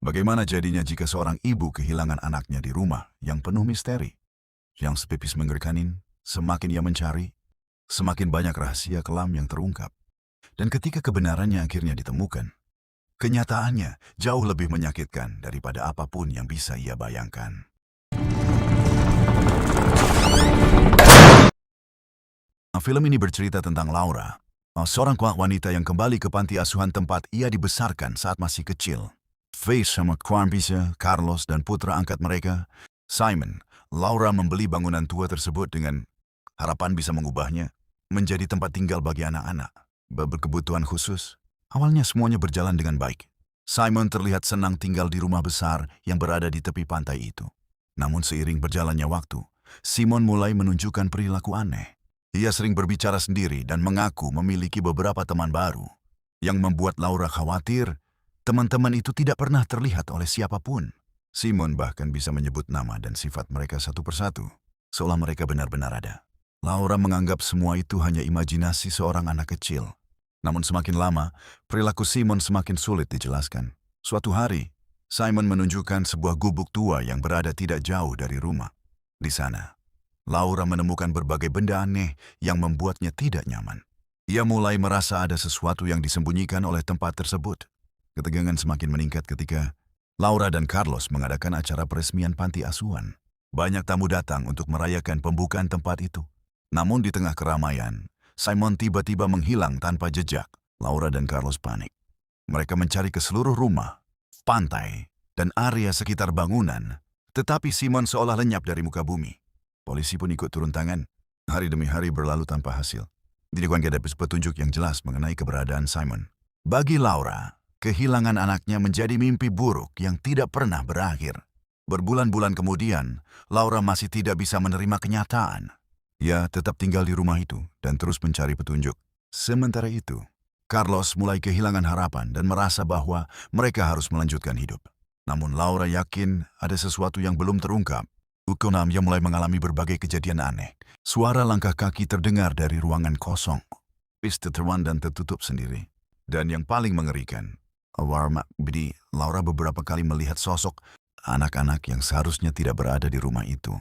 Bagaimana jadinya jika seorang ibu kehilangan anaknya di rumah yang penuh misteri? Yang sepipis mengerikan, semakin ia mencari, semakin banyak rahasia kelam yang terungkap. Dan ketika kebenarannya akhirnya ditemukan, kenyataannya jauh lebih menyakitkan daripada apapun yang bisa ia bayangkan. Film ini bercerita tentang Laura, seorang wanita yang kembali ke panti asuhan tempat ia dibesarkan saat masih kecil. Faith sama Carlos, Carlos dan putra angkat mereka, Simon, Laura membeli bangunan tua tersebut dengan harapan bisa mengubahnya menjadi tempat tinggal bagi anak-anak berkebutuhan khusus. Awalnya semuanya berjalan dengan baik. Simon terlihat senang tinggal di rumah besar yang berada di tepi pantai itu. Namun seiring berjalannya waktu, Simon mulai menunjukkan perilaku aneh. Ia sering berbicara sendiri dan mengaku memiliki beberapa teman baru. Yang membuat Laura khawatir, teman-teman itu tidak pernah terlihat oleh siapapun. Simon bahkan bisa menyebut nama dan sifat mereka satu persatu, seolah mereka benar-benar ada. Laura menganggap semua itu hanya imajinasi seorang anak kecil. Namun semakin lama, perilaku Simon semakin sulit dijelaskan. Suatu hari, Simon menunjukkan sebuah gubuk tua yang berada tidak jauh dari rumah. Di sana, Laura menemukan berbagai benda aneh yang membuatnya tidak nyaman. Ia mulai merasa ada sesuatu yang disembunyikan oleh tempat tersebut. Ketegangan semakin meningkat ketika Laura dan Carlos mengadakan acara peresmian panti asuhan. Banyak tamu datang untuk merayakan pembukaan tempat itu. Namun di tengah keramaian, Simon tiba-tiba menghilang tanpa jejak. Laura dan Carlos panik. Mereka mencari ke seluruh rumah, pantai, dan area sekitar bangunan. Tetapi Simon seolah lenyap dari muka bumi. Polisi pun ikut turun tangan. Hari demi hari berlalu tanpa hasil. Tidak ada petunjuk yang jelas mengenai keberadaan Simon. Bagi Laura, kehilangan anaknya menjadi mimpi buruk yang tidak pernah berakhir. Berbulan-bulan kemudian, Laura masih tidak bisa menerima kenyataan. Ia tetap tinggal di rumah itu dan terus mencari petunjuk. Sementara itu, Carlos mulai kehilangan harapan dan merasa bahwa mereka harus melanjutkan hidup. Namun Laura yakin ada sesuatu yang belum terungkap. Ia mulai mengalami berbagai kejadian aneh. Suara langkah kaki terdengar dari ruangan kosong. Pintu terwan dan tertutup sendiri. Dan yang paling mengerikan, Laura beberapa kali melihat sosok anak-anak yang seharusnya tidak berada di rumah itu.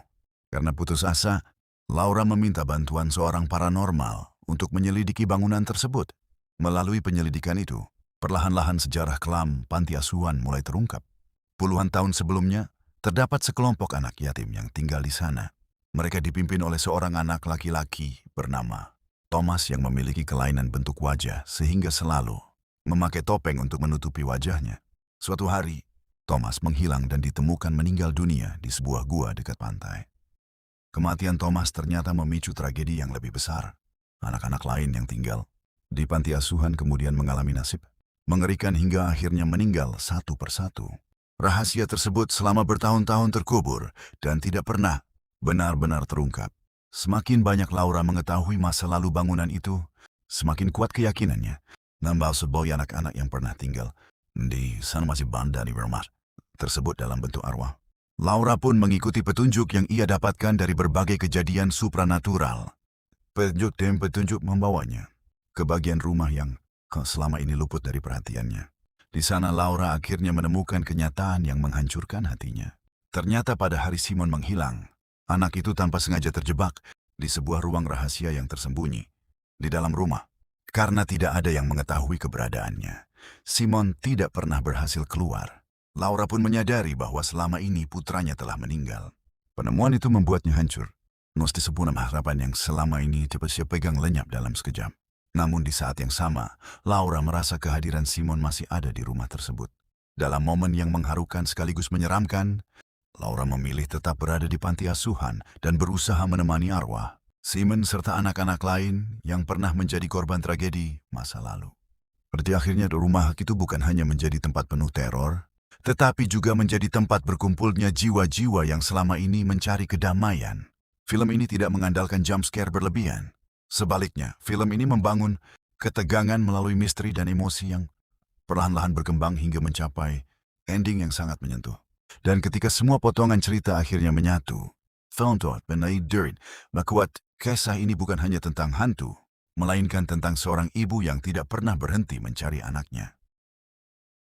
Karena putus asa, Laura meminta bantuan seorang paranormal untuk menyelidiki bangunan tersebut. Melalui penyelidikan itu, perlahan-lahan sejarah kelam panti asuhan mulai terungkap. Puluhan tahun sebelumnya, terdapat sekelompok anak yatim yang tinggal di sana. Mereka dipimpin oleh seorang anak laki-laki bernama Thomas yang memiliki kelainan bentuk wajah sehingga selalu memakai topeng untuk menutupi wajahnya. Suatu hari, Thomas menghilang dan ditemukan meninggal dunia di sebuah gua dekat pantai. Kematian Thomas ternyata memicu tragedi yang lebih besar. Anak-anak lain yang tinggal di panti asuhan kemudian mengalami nasib mengerikan hingga akhirnya meninggal satu persatu. Rahasia tersebut selama bertahun-tahun terkubur dan tidak pernah benar-benar terungkap. Semakin banyak Laura mengetahui masa lalu bangunan itu, semakin kuat keyakinannya. Nambah sebuah anak-anak yang pernah tinggal di sana masih banda di rumah tersebut dalam bentuk arwah. Laura pun mengikuti petunjuk yang ia dapatkan dari berbagai kejadian supranatural. Petunjuk dan petunjuk membawanya ke bagian rumah yang selama ini luput dari perhatiannya. Di sana Laura akhirnya menemukan kenyataan yang menghancurkan hatinya. Ternyata pada hari Simon menghilang, anak itu tanpa sengaja terjebak di sebuah ruang rahasia yang tersembunyi di dalam rumah. Karena tidak ada yang mengetahui keberadaannya, Simon tidak pernah berhasil keluar. Laura pun menyadari bahwa selama ini putranya telah meninggal. Penemuan itu membuatnya hancur. Sebuah harapan yang selama ini cepat dia pegang lenyap dalam sekejap. Namun di saat yang sama, Laura merasa kehadiran Simon masih ada di rumah tersebut. Dalam momen yang mengharukan sekaligus menyeramkan, Laura memilih tetap berada di panti asuhan dan berusaha menemani arwah Simon serta anak-anak lain yang pernah menjadi korban tragedi masa lalu. Pada akhirnya rumah itu bukan hanya menjadi tempat penuh teror, tetapi juga menjadi tempat berkumpulnya jiwa-jiwa yang selama ini mencari kedamaian. Film ini tidak mengandalkan jump scare berlebihan. Sebaliknya, film ini membangun ketegangan melalui misteri dan emosi yang perlahan-lahan berkembang hingga mencapai ending yang sangat menyentuh. Dan ketika semua potongan cerita akhirnya menyatu, film Todd Benaidir bahwa kisah ini bukan hanya tentang hantu, melainkan tentang seorang ibu yang tidak pernah berhenti mencari anaknya.